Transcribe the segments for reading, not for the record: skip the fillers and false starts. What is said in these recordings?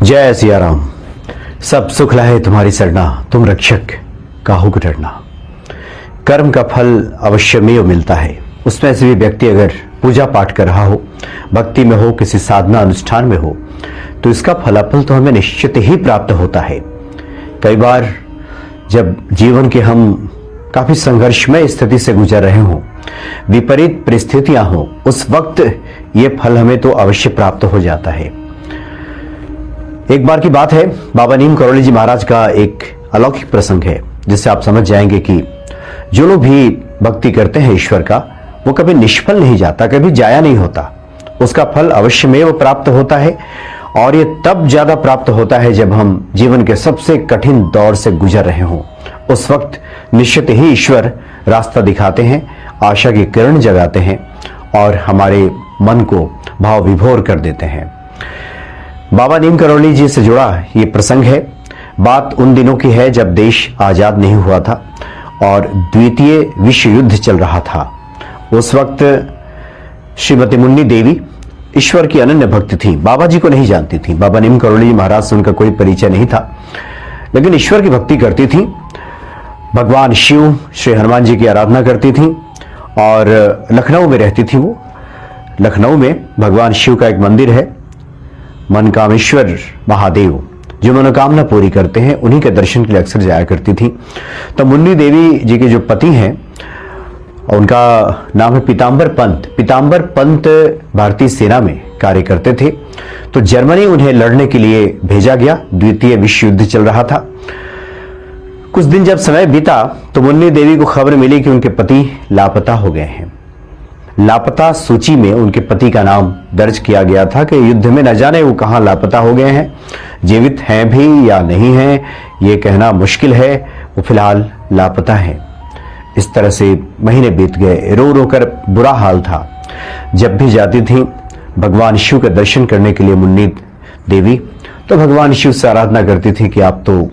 जय सिया राम। सब सुख लाए तुम्हारी सरना, तुम रक्षक काहू को डरना। कर्म का फल अवश्यमेव मिलता है। उसमें से भी व्यक्ति अगर पूजा पाठ कर रहा हो, भक्ति में हो, किसी साधना अनुष्ठान में हो, तो इसका फलाफल तो हमें निश्चित ही प्राप्त होता है। कई बार जब जीवन के हम काफी संघर्षमय स्थिति से गुजर रहे हों, विपरीत परिस्थितियां हों, उस वक्त ये फल हमें तो अवश्य प्राप्त हो जाता है। एक बार की बात है, बाबा नीम करौली जी महाराज का एक अलौकिक प्रसंग है, जिससे आप समझ जाएंगे कि जो लोग भी भक्ति करते हैं ईश्वर का, वो कभी निष्फल नहीं जाता, कभी जाया नहीं होता। उसका फल अवश्यमेव प्राप्त होता है, और ये तब ज्यादा प्राप्त होता है जब हम जीवन के सबसे कठिन दौर से गुजर रहे हों। उस वक्त निश्चित ही ईश्वर रास्ता दिखाते हैं, आशा की किरण जगाते हैं और हमारे मन को भाव विभोर कर देते हैं। बाबा नीम करौली जी से जुड़ा ये प्रसंग है। बात उन दिनों की है जब देश आजाद नहीं हुआ था और द्वितीय विश्व युद्ध चल रहा था। उस वक्त श्रीमती मुन्नी देवी ईश्वर की अनन्य भक्त थी, बाबा जी को नहीं जानती थी। बाबा नीम करौली जी महाराज से उनका कोई परिचय नहीं था, लेकिन ईश्वर की भक्ति करती थी। भगवान शिव, श्री हनुमान जी की आराधना करती थी और लखनऊ में रहती थी। वो लखनऊ में भगवान शिव का एक मंदिर है, मनकामेश्वर महादेव, जो मनोकामना पूरी करते हैं, उन्हीं के दर्शन के लिए अक्सर जाया करती थी। तो मुन्नी देवी जी के जो पति हैं, उनका नाम है पीताम्बर पंत। पीताम्बर पंत भारतीय सेना में कार्य करते थे। तो जर्मनी उन्हें लड़ने के लिए भेजा गया। द्वितीय विश्व युद्ध चल रहा था। कुछ दिन जब समय बीता तो मुन्नी देवी को खबर मिली कि उनके पति लापता हो गए हैं। लापता सूची में उनके पति का नाम दर्ज किया गया था कि युद्ध में न जाने वो कहां लापता हो गए हैं, जीवित हैं भी या नहीं हैं, ये कहना मुश्किल है। वो फिलहाल लापता हैं। इस तरह से महीने बीत गए, रो रो कर बुरा हाल था। जब भी जाती थी भगवान शिव के दर्शन करने के लिए मुन्नी देवी, तो भगवान शिव से आराधना करती थी कि आप तो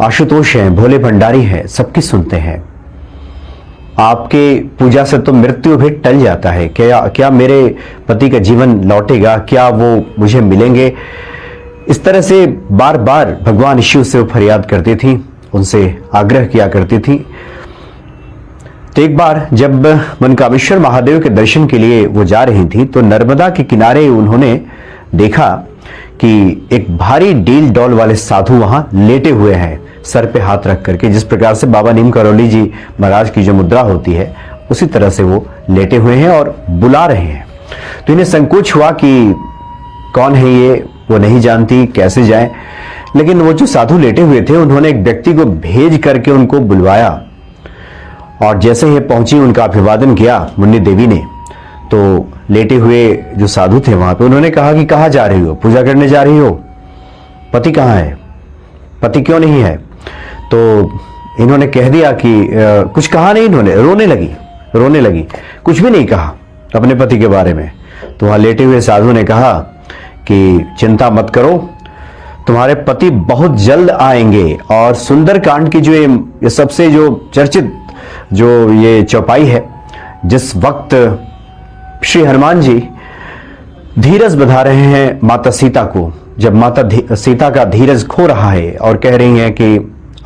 आशुतोष हैं, भोले भंडारी हैं, सबकी सुनते हैं, आपके पूजा से तो मृत्यु भी टल जाता है। क्या मेरे पति का जीवन लौटेगा, क्या वो मुझे मिलेंगे? इस तरह से बार बार भगवान शिव से वो फरियाद करती थी, उनसे आग्रह किया करती थी। तो एक बार जब मनकामेश्वर महादेव के दर्शन के लिए वो जा रही थी, तो नर्मदा के किनारे उन्होंने देखा कि एक भारी डील डॉल वाले साधु वहां लेटे हुए हैं, सर पे हाथ रख करके। जिस प्रकार से बाबा नीम करौली जी महाराज की जो मुद्रा होती है, उसी तरह से वो लेटे हुए हैं और बुला रहे हैं। तो इन्हें संकोच हुआ कि कौन है ये, वो नहीं जानती, कैसे जाएं। लेकिन वो जो साधु लेटे हुए थे, उन्होंने एक व्यक्ति को भेज करके उनको बुलवाया, और जैसे ही पहुंची उनका अभिवादन किया मुन्नी देवी ने। तो लेटे हुए जो साधु थे वहां पे, उन्होंने कहा कि कहां जा रही हो? पूजा करने जा रही हो? पति कहां है? पति क्यों नहीं है? तो इन्होंने कह दिया कि कुछ कहा नहीं। इन्होंने रोने लगी, कुछ भी नहीं कहा अपने पति के बारे में। तो वहां लेटे हुए साधु ने कहा कि चिंता मत करो, तुम्हारे पति बहुत जल्द आएंगे। और सुंदरकांड की जो ये सबसे जो चर्चित जो ये चौपाई है, जिस वक्त श्री हनुमान जी धीरज बधा रहे हैं माता सीता को, जब माता सीता का धीरज खो रहा है और कह रही हैं कि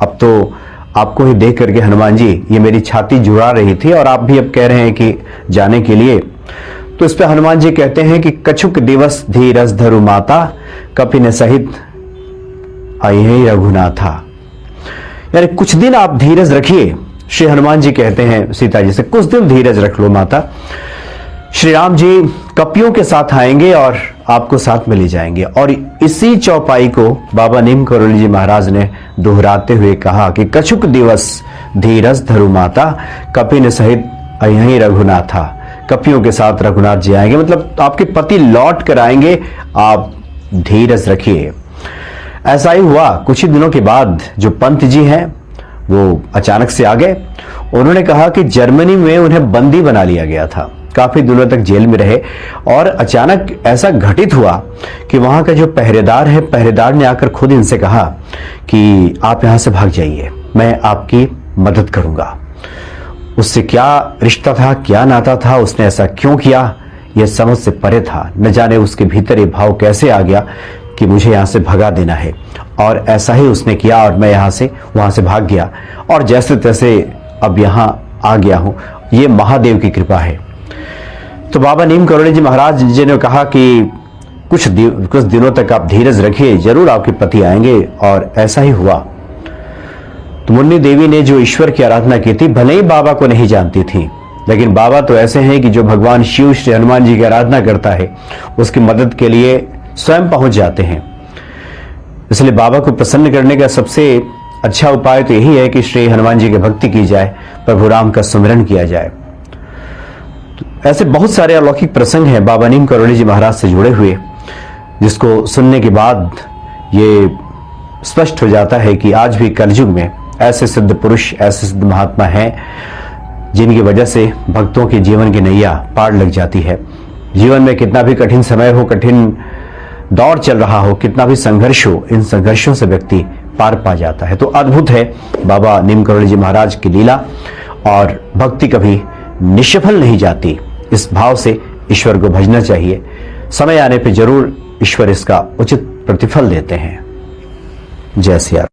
अब तो आपको ही देख करके हनुमान जी ये मेरी छाती जुड़ा रही थी, और आप भी अब कह रहे हैं कि जाने के लिए। तो इस पे हनुमान जी कहते हैं कि कछुक दिवस धीरज धरु माता, कपिन सहित आई है रघुनाथा। यानी कुछ दिन आप धीरज रखिए। श्री हनुमान जी कहते हैं सीता जी से, कुछ दिन धीरज रख लो माता, श्री राम जी कपियों के साथ आएंगे और आपको साथ में ले जाएंगे। और इसी चौपाई को बाबा नीम करौली जी महाराज ने दोहराते हुए कहा कि कछुक दिवस धीरज धरु माता, कपिन सहित अयहीं रघुनाथा। कपियों के साथ रघुनाथ जी आएंगे, मतलब आपके पति लौट कर आएंगे, आप धीरज रखिए। ऐसा ही हुआ। कुछ ही दिनों के बाद जो पंत जी हैं वो अचानक से आ गए। उन्होंने कहा कि जर्मनी में उन्हें बंदी बना लिया गया था, काफी दिनों तक जेल में रहे, और अचानक ऐसा घटित हुआ कि वहां का जो पहरेदार है, पहरेदार ने आकर खुद इनसे कहा कि आप यहां से भाग जाइए, मैं आपकी मदद करूंगा। उससे क्या रिश्ता था, क्या नाता था, उसने ऐसा क्यों किया, यह समझ से परे था। न जाने उसके भीतर ये भाव कैसे आ गया कि मुझे यहाँ से भगा देना है, और ऐसा ही उसने किया और मैं वहां से भाग गया और जैसे तैसे अब यहाँ आ गया हूँ। ये महादेव की कृपा है। तो बाबा नीम करोड़ी जी महाराज जी ने कहा कि कुछ दिनों तक आप धीरज रखिए, जरूर आपके पति आएंगे, और ऐसा ही हुआ। तो मुन्नी देवी ने जो ईश्वर की आराधना की थी, भले ही बाबा को नहीं जानती थी, लेकिन बाबा तो ऐसे हैं कि जो भगवान शिव श्री हनुमान जी की आराधना करता है उसकी मदद के लिए स्वयं पहुंच जाते हैं। इसलिए बाबा को प्रसन्न करने का सबसे अच्छा उपाय तो यही है कि श्री हनुमान जी की भक्ति की जाए, प्रभु राम का सुमिरन किया जाए। तो ऐसे बहुत सारे अलौकिक प्रसंग हैं बाबा नीम करोड़ी जी महाराज से जुड़े हुए, जिसको सुनने के बाद ये स्पष्ट हो जाता है कि आज भी कलयुग में ऐसे सिद्ध पुरुष, ऐसे सिद्ध महात्मा हैं जिनकी वजह से भक्तों के जीवन की नैया पार लग जाती है। जीवन में कितना भी कठिन समय हो, कठिन दौर चल रहा हो, कितना भी संघर्ष हो, इन संघर्षों से व्यक्ति पार पा जाता है। तो अद्भुत है बाबा नीम करोड़ी जी महाराज की लीला, और भक्ति कभी निष्फल नहीं जाती। इस भाव से ईश्वर को भजना चाहिए। समय आने पर जरूर ईश्वर इसका उचित प्रतिफल देते हैं। जय सिया राम।